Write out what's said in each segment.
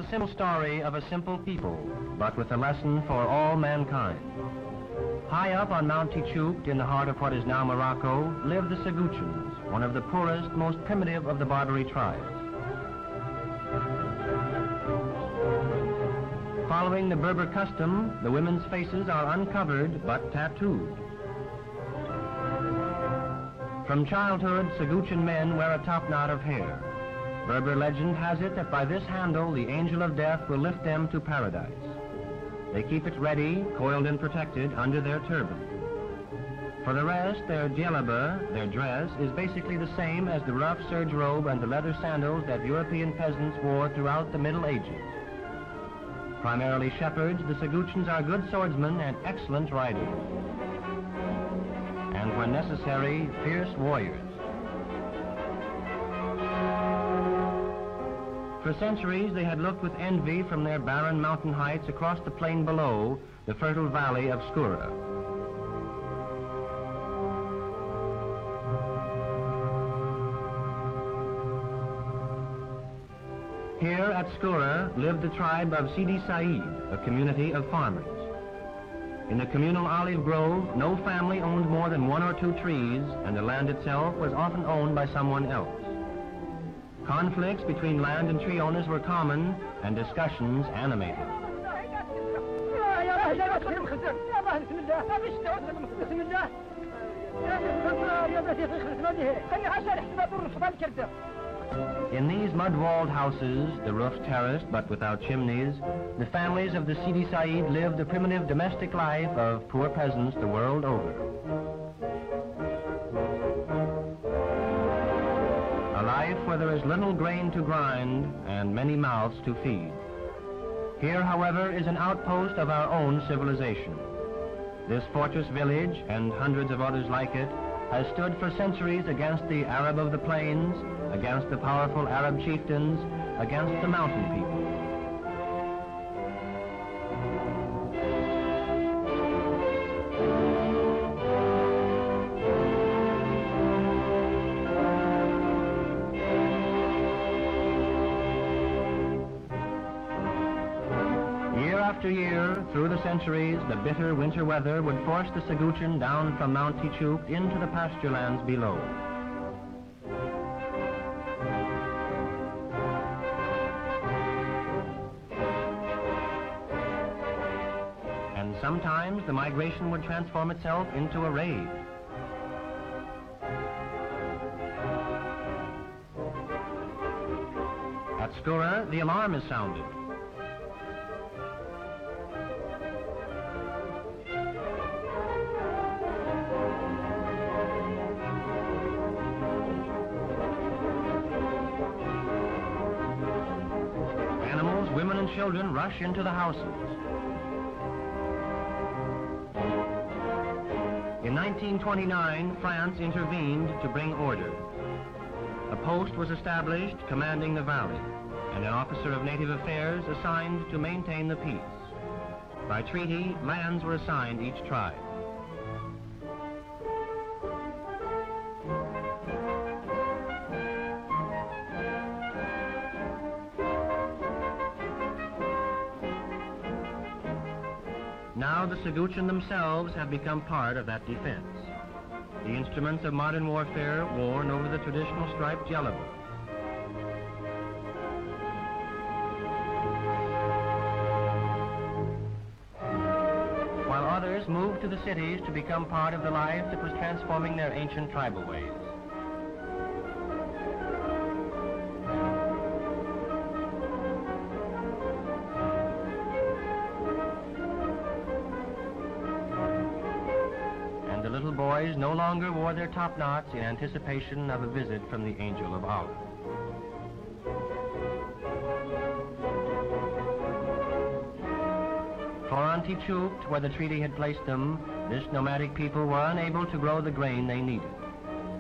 simple story of a simple people, but with a lesson for all mankind. High up on Mount Tichoukt, in the heart of what is now Morocco, live the Sghouchens, one of the poorest, most primitive of the Barbary tribes. Following the Berber custom, the women's faces are uncovered but tattooed. From childhood, Sghouchen men wear a topknot of hair. Berber legend has it that by this handle, the angel of death will lift them to paradise. They keep it ready, coiled and protected, under their turban. For the rest, their djellaba, their dress, is basically the same as the rough serge robe and the leather sandals that European peasants wore throughout the Middle Ages. Primarily shepherds, the Sghouchens are good swordsmen and excellent riders. And when necessary, fierce warriors. For centuries, they had looked with envy from their barren mountain heights across the plain below, the fertile valley of Skura. Here at Skura lived the tribe of Sidi Said, a community of farmers. In the communal olive grove, no family owned more than 1 or 2 trees, and the land itself was often owned by someone else. Conflicts between land and tree owners were common, and discussions animated. In these mud-walled houses, the roof terraced but without chimneys, the families of the Sidi Said lived the primitive domestic life of poor peasants the world over. A life where there is little grain to grind and many mouths to feed. Here, however, is an outpost of our own civilization. This fortress village, and hundreds of others like it, has stood for centuries against the Arab of the plains, against the powerful Arab chieftains, against the mountain people. Year after year, through the centuries, the bitter winter weather would force the Sghouchen down from Mount Tichoukt into the pasture lands below. Sometimes the migration would transform itself into a raid. At Skura, the alarm is sounded. Animals, women, and children rush into the houses. In 1929, France intervened to bring order. A post was established commanding the valley, and an officer of native affairs assigned to maintain the peace. By treaty, lands were assigned each tribe. Now the Sghouchen themselves have become part of that defense. The instruments of modern warfare worn over the traditional striped djellaba. While others moved to the cities to become part of the life that was transforming their ancient tribal ways. Boys no longer wore their top knots in anticipation of a visit from the Angel of Allah. For on Tichoukt, where the treaty had placed them, this nomadic people were unable to grow the grain they needed.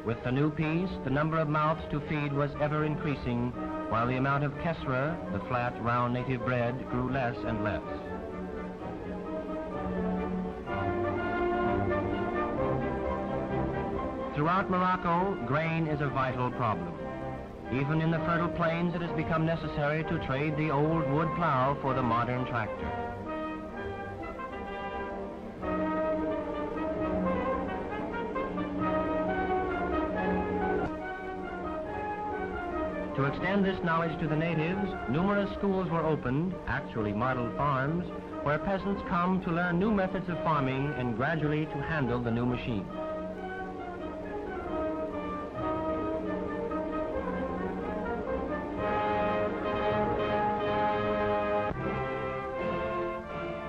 With the new peace, the number of mouths to feed was ever increasing, while the amount of kesra, the flat, round native bread, grew less and less. Throughout Morocco, grain is a vital problem. Even in the fertile plains, it has become necessary to trade the old wood plow for the modern tractor. To extend this knowledge to the natives, numerous schools were opened, actually model farms, where peasants come to learn new methods of farming and gradually to handle the new machines.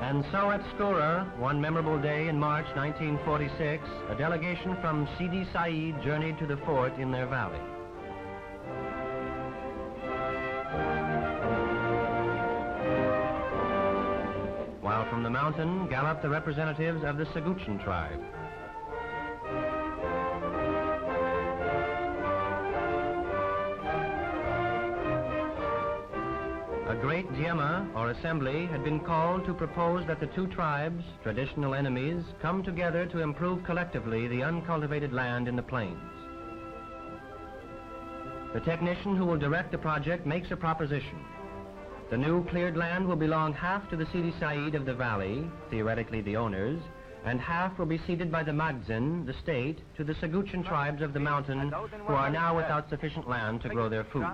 And so at Skura, one memorable day in March 1946, a delegation from Sidi Said journeyed to the fort in their valley. While from the mountain galloped the representatives of the Sghoochen tribe. A great Diema, or assembly, had been called to propose that the two tribes, traditional enemies, come together to improve collectively the uncultivated land in the plains. The technician who will direct the project makes a proposition. The new cleared land will belong half to the Sidi Said of the valley, theoretically the owners, and half will be ceded by the Magzin, the state, to the Sghoochen tribes of the mountain who are now without sufficient land to grow their food.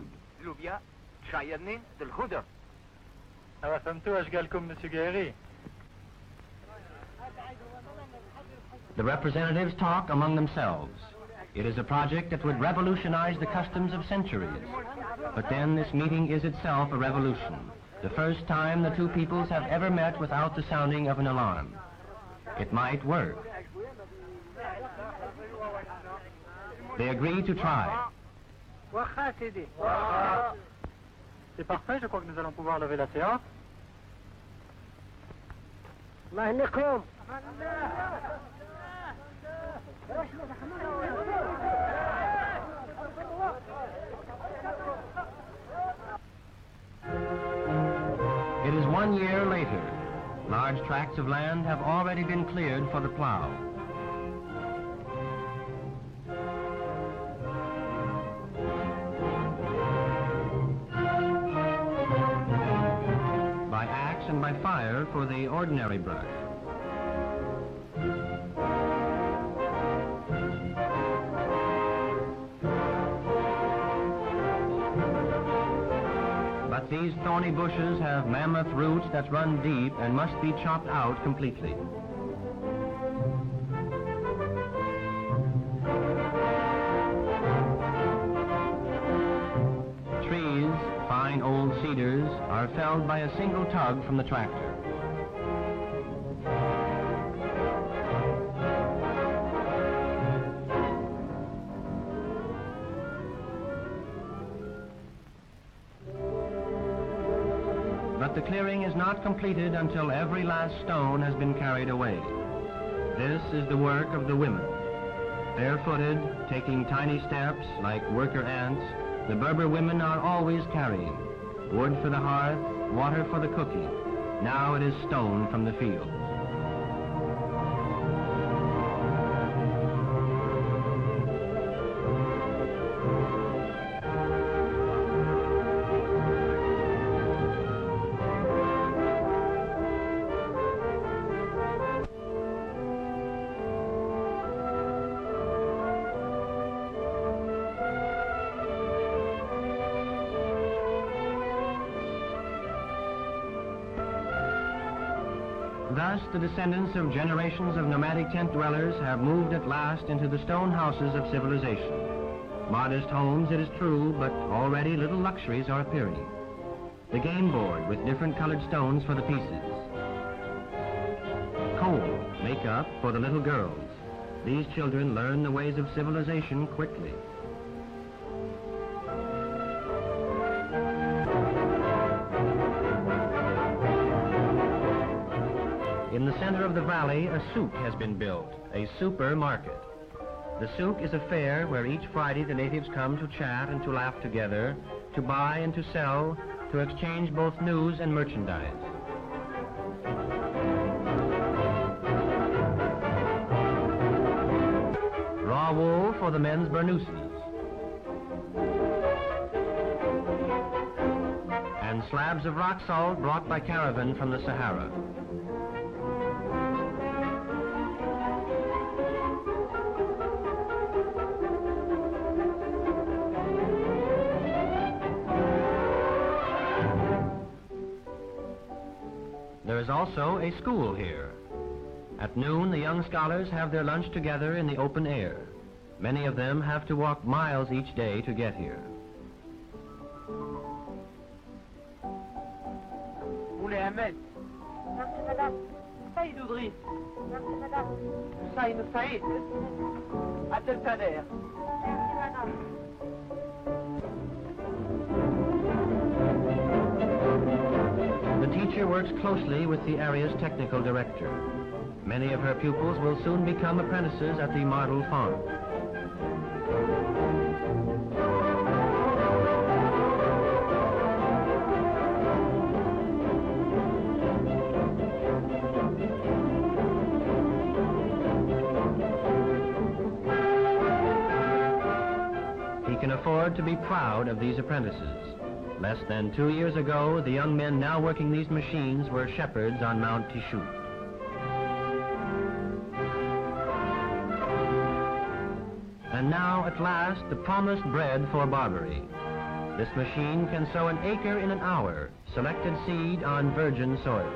The representatives talk among themselves. It is a project that would revolutionize the customs of centuries. But then this meeting is itself a revolution. The first time the two peoples have ever met without the sounding of an alarm. It might work. They agree to try. C'est parfait, je crois que nous allons pouvoir lever la séance. It is 1 year later. Large tracts of land have already been cleared for the plow. By axe and by fire for the ordinary brush. But these thorny bushes have mammoth roots that run deep and must be chopped out completely. Trees, fine old cedars, are felled by a single tug from the tractor. But the clearing is not completed until every last stone has been carried away. This is the work of the women. Barefooted, taking tiny steps like worker ants, the Berber women are always carrying wood for the hearth, water for the cooking. Now it is stone from the fields. Thus, the descendants of generations of nomadic tent dwellers have moved at last into the stone houses of civilization. Modest homes, it is true, but already little luxuries are appearing. The game board with different colored stones for the pieces. Coal, makeup for the little girls. These children learn the ways of civilization quickly. In the center of the valley, a souk has been built, a supermarket. The souk is a fair where each Friday the natives come to chat and to laugh together, to buy and to sell, to exchange both news and merchandise. Raw wool for the men's burnouses. slabs of rock salt brought by caravan from the Sahara. There is also a school here. At noon, the young scholars have their lunch together in the open air. Many of them have to walk miles each day to get here. أحمد. سعيد إدريس. سعيد. عبد القادر. The teacher works closely with the area's technical director. Many of her pupils will soon become apprentices at the model farm. He can afford to be proud of these apprentices. Less than 2 years ago, the young men now working these machines were shepherds on Mount Tishout. And now, at last, the promised bread for Barbary. This machine can sow an acre in an hour, selected seed on virgin soil.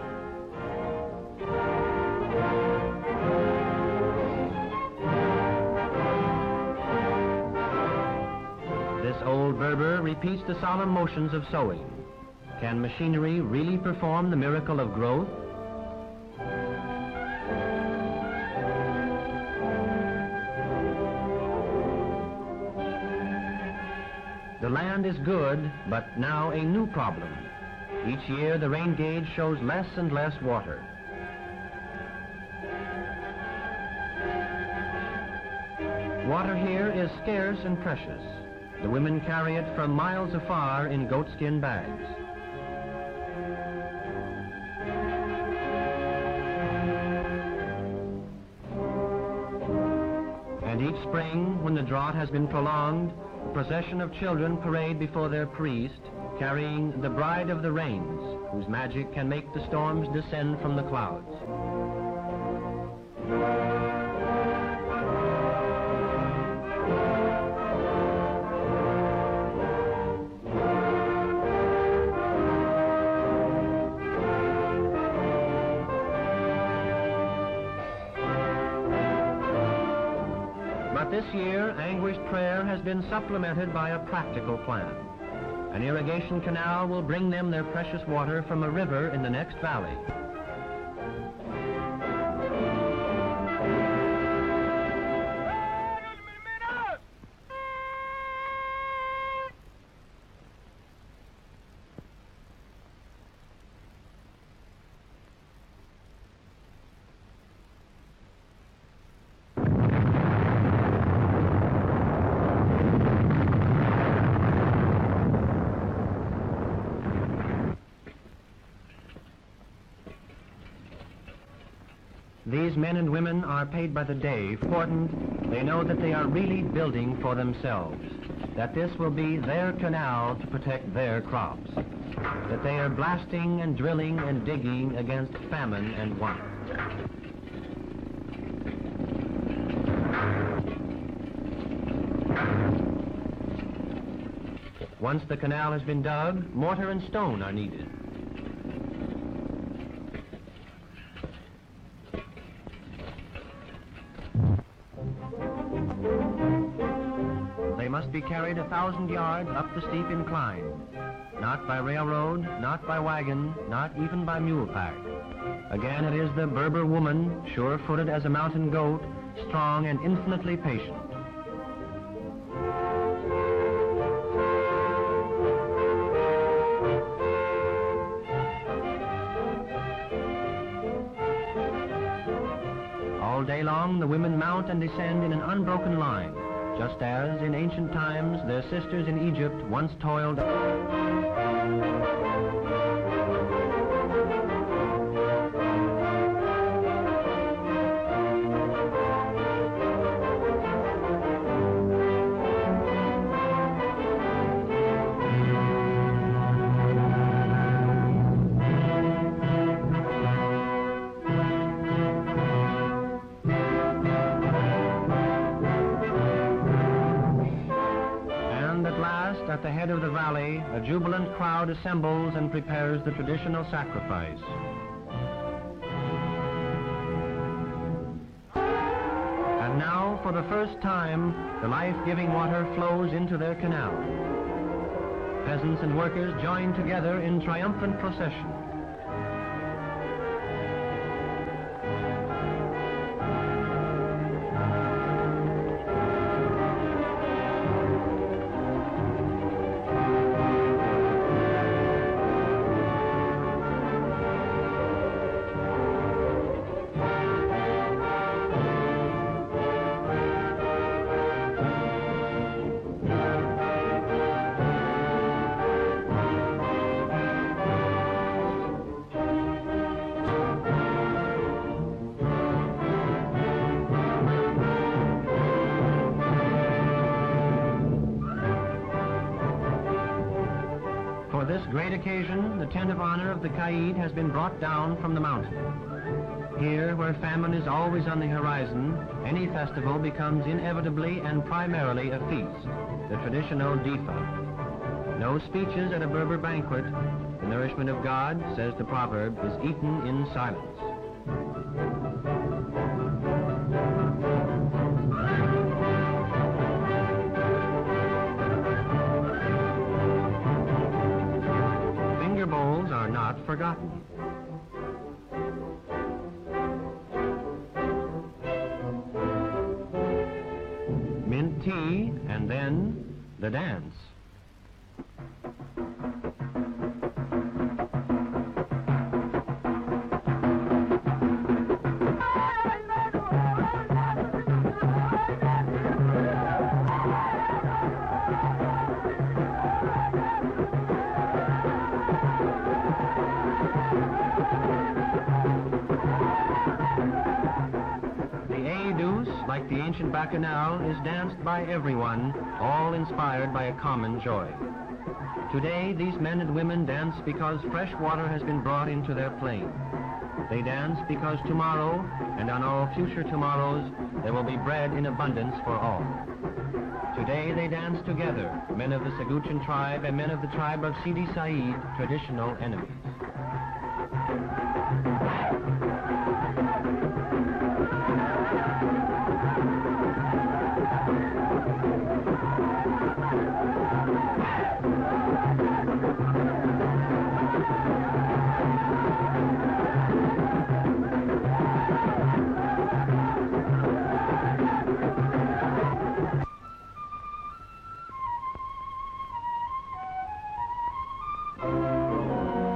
This old Berber repeats the solemn motions of sowing. Can machinery really perform the miracle of growth? The land is good, but now a new problem. Each year the rain gauge shows less and less water. Water here is scarce and precious. The women carry it from miles afar in goatskin bags. And each spring, when the drought has been prolonged, a procession of children parade before their priest, carrying the bride of the rains, whose magic can make the storms descend from the clouds. But this year, anguished prayer has been supplemented by a practical plan. An irrigation canal will bring them their precious water from a river in the next valley. These men and women are paid by the day. Important, they know that they are really building for themselves, that this will be their canal to protect their crops, that they are blasting and drilling and digging against famine and want. Once the canal has been dug, mortar and stone are needed. They must be carried 1,000 yards up the steep incline. Not by railroad, not by wagon, not even by mule pack. Again, it is the Berber woman, sure-footed as a mountain goat, strong and infinitely patient. All day long, the women mount and descend in an unbroken line, just as, in ancient times, their sisters in Egypt once toiled. head of the valley, a jubilant crowd assembles and prepares the traditional sacrifice. And now, for the first time, the life-giving water flows into their canal. Peasants and workers join together in triumphant procession. For this great occasion, the tent of honor of the Qaid has been brought down from the mountain. Here, where famine is always on the horizon, any festival becomes inevitably and primarily a feast, the traditional difa. No speeches at a Berber banquet. The nourishment of God, says the proverb, is eaten in silence. Bowls are not forgotten. Mint tea, and then the dance. Like the ancient bacchanal, is danced by everyone, all inspired by a common joy. Today, these men and women dance because fresh water has been brought into their plain. They dance because tomorrow, and on all future tomorrows, there will be bread in abundance for all. Today they dance together, men of the Sghroushn tribe and men of the tribe of Sidi Said, traditional enemies.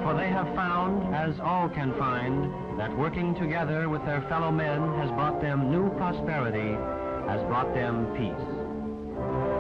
For they have found, as all can find, that working together with their fellow men has brought them new prosperity, has brought them peace.